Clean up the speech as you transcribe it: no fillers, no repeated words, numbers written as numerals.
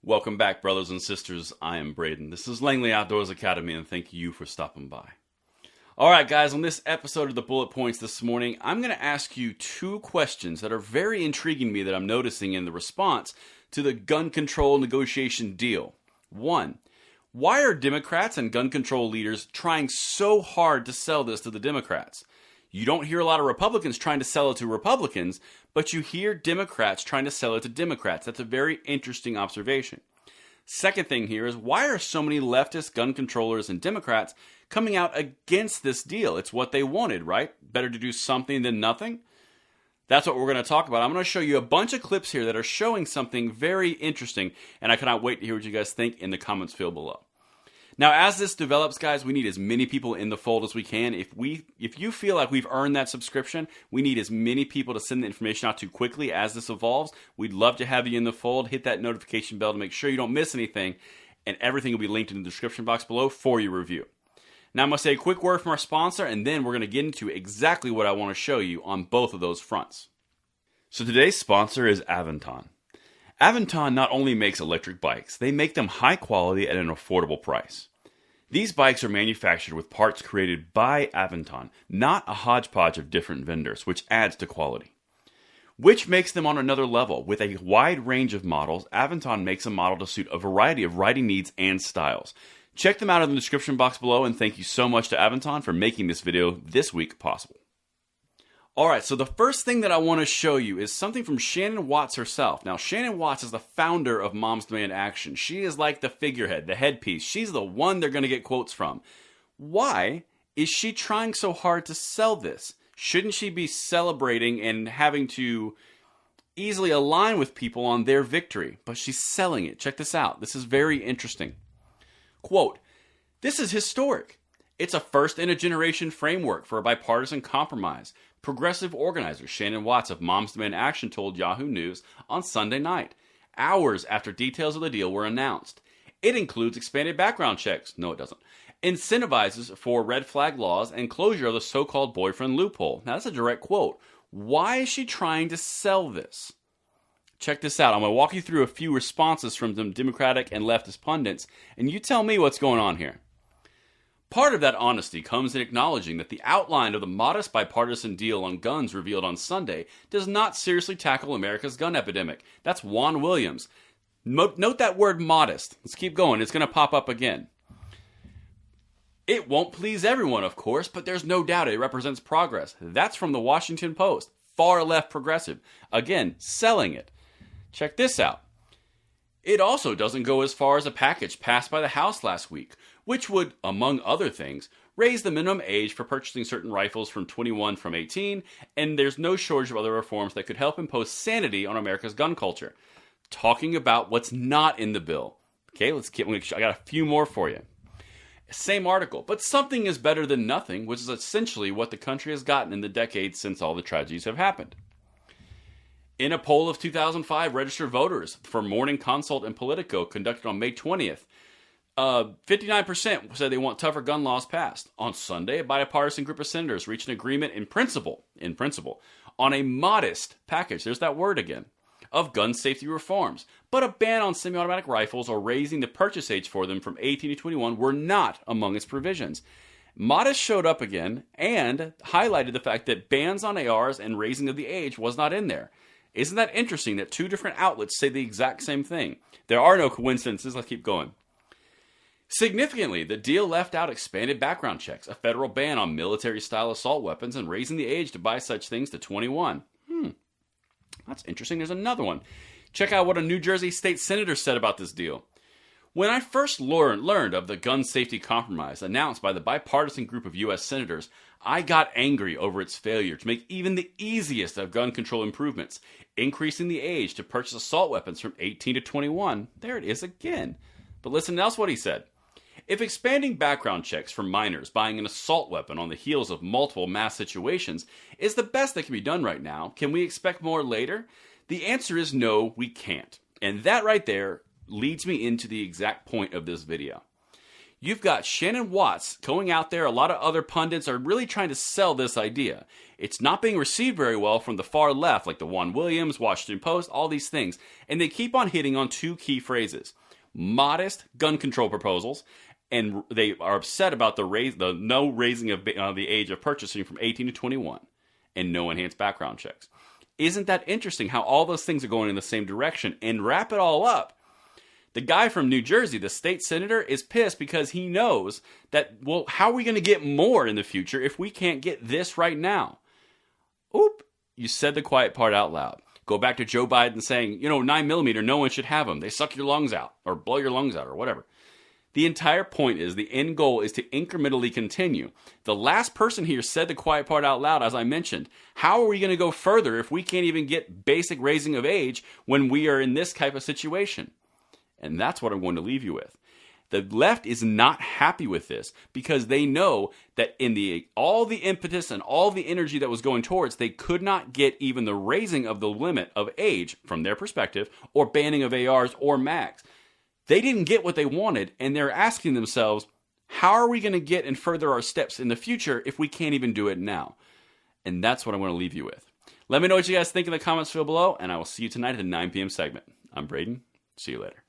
Welcome back, brothers and sisters. I am Braden. This is Langley Outdoors Academy, and thank you for stopping by. Alright guys, on this episode of the Bullet Points this morning, I'm going to ask you two questions that are very intriguing to me that I'm noticing in the response to the gun control negotiation deal. One, why are Democrats and gun control leaders trying so hard to sell this to the Democrats? You don't hear a lot of Republicans trying to sell it to Republicans, but you hear Democrats trying to sell it to Democrats. That's a very interesting observation. Second thing here is, why are so many leftist gun controllers and Democrats coming out against this deal? It's what they wanted, right? Better to do something than nothing? That's what we're going to talk about. I'm going to show you a bunch of clips here that are showing something very interesting, and I cannot wait to hear what you guys think in the comments field below. Now, as this develops, guys, we need as many people in the fold as we can. If you feel like we've earned that subscription, we need as many people to send the information out to quickly as this evolves. We'd love to have you in the fold. Hit that notification bell to make sure you don't miss anything, and everything will be linked in the description box below for your review. Now, I'm going to say a quick word from our sponsor, and then we're going to get into exactly what I want to show you on both of those fronts. So today's sponsor is Aventon. Aventon not only makes electric bikes, they make them high quality at an affordable price. These bikes are manufactured with parts created by Aventon, not a hodgepodge of different vendors, which adds to quality. Which makes them on another level. With a wide range of models, Aventon makes a model to suit a variety of riding needs and styles. Check them out in the description box below, and thank you so much to Aventon for making this video this week possible. Alright, so the first thing that I want to show you is something from Shannon Watts herself. Now, Shannon Watts is the founder of Moms Demand Action. She is like the figurehead, the headpiece. She's the one they're going to get quotes from. Why is she trying so hard to sell this? Shouldn't she be celebrating and having to easily align with people on their victory? But she's selling it. Check this out. This is very interesting. Quote, "This is historic. It's a first-in-a-generation framework for a bipartisan compromise. Progressive organizer Shannon Watts of Moms Demand Action told Yahoo News on Sunday night, hours after details of the deal were announced. It includes expanded background checks." No, it doesn't. "Incentivizes for red flag laws and closure of the so-called boyfriend loophole." Now, that's a direct quote. Why is she trying to sell this? Check this out. I'm going to walk you through a few responses from some Democratic and leftist pundits, and you tell me what's going on here. Part of that honesty comes in acknowledging that the outline of the modest bipartisan deal on guns revealed on Sunday does not seriously tackle America's gun epidemic. That's Juan Williams. Note that word modest. Let's keep going. It's going to pop up again. "It won't please everyone, of course, but there's no doubt it represents progress." That's from the Washington Post. Far left progressive. Again, selling it. Check this out. "It also doesn't go as far as a package passed by the House last week, which would, among other things, raise the minimum age for purchasing certain rifles from 21 from 18, and there's no shortage of other reforms that could help impose sanity on America's gun culture." Talking about what's not in the bill. Okay, I got a few more for you. Same article, "But something is better than nothing," which is essentially what the country has gotten in the decades since all the tragedies have happened. In a poll of 2005 registered voters for Morning Consult and Politico conducted on May 20th, 59% said they want tougher gun laws passed. On Sunday, a bipartisan group of senators reached an agreement in principle, on a modest package, there's that word again, of gun safety reforms. But a ban on semi-automatic rifles or raising the purchase age for them from 18 to 21 were not among its provisions. Modest showed up again and highlighted the fact that bans on ARs and raising of the age was not in there. Isn't that interesting that two different outlets say the exact same thing? There are no coincidences. Let's keep going. Significantly, the deal left out expanded background checks, a federal ban on military-style assault weapons, and raising the age to buy such things to 21. That's interesting. There's another one. Check out what a New Jersey state senator said about this deal. "When I first learned of the gun safety compromise announced by the bipartisan group of U.S. senators, I got angry over its failure to make even the easiest of gun control improvements, increasing the age to purchase assault weapons from 18 to 21. There it is again. But listen else what he said. "If expanding background checks for minors buying an assault weapon on the heels of multiple mass situations is the best that can be done right now, can we expect more later? The answer is no, we can't." And that right there leads me into the exact point of this video. You've got Shannon Watts going out there. A lot of other pundits are really trying to sell this idea. It's not being received very well from the far left, like the Juan Williams, Washington Post, all these things. And they keep on hitting on two key phrases: modest gun control proposals, and they are upset about the no raising of the age of purchasing from 18 to 21, and no enhanced background checks. Isn't that interesting how all those things are going in the same direction? And wrap it all up, the guy from New Jersey, the state senator, is pissed because he knows that, well, how are we going to get more in the future if we can't get this right now? Oop, you said the quiet part out loud. Go back to Joe Biden saying, 9mm, no one should have them. They suck your lungs out or blow your lungs out or whatever. The entire point is the end goal is to incrementally continue. The last person here said the quiet part out loud, as I mentioned. How are we going to go further if we can't even get basic raising of age when we are in this type of situation? And that's what I'm going to leave you with. The left is not happy with this because they know that in all the impetus and all the energy that was going towards, they could not get even the raising of the limit of age from their perspective, or banning of ARs or mags. They didn't get what they wanted, and they're asking themselves, how are we going to get and further our steps in the future if we can't even do it now? And that's what I'm going to leave you with. Let me know what you guys think in the comments below, and I will see you tonight at the 9 p.m. segment. I'm Braden. See you later.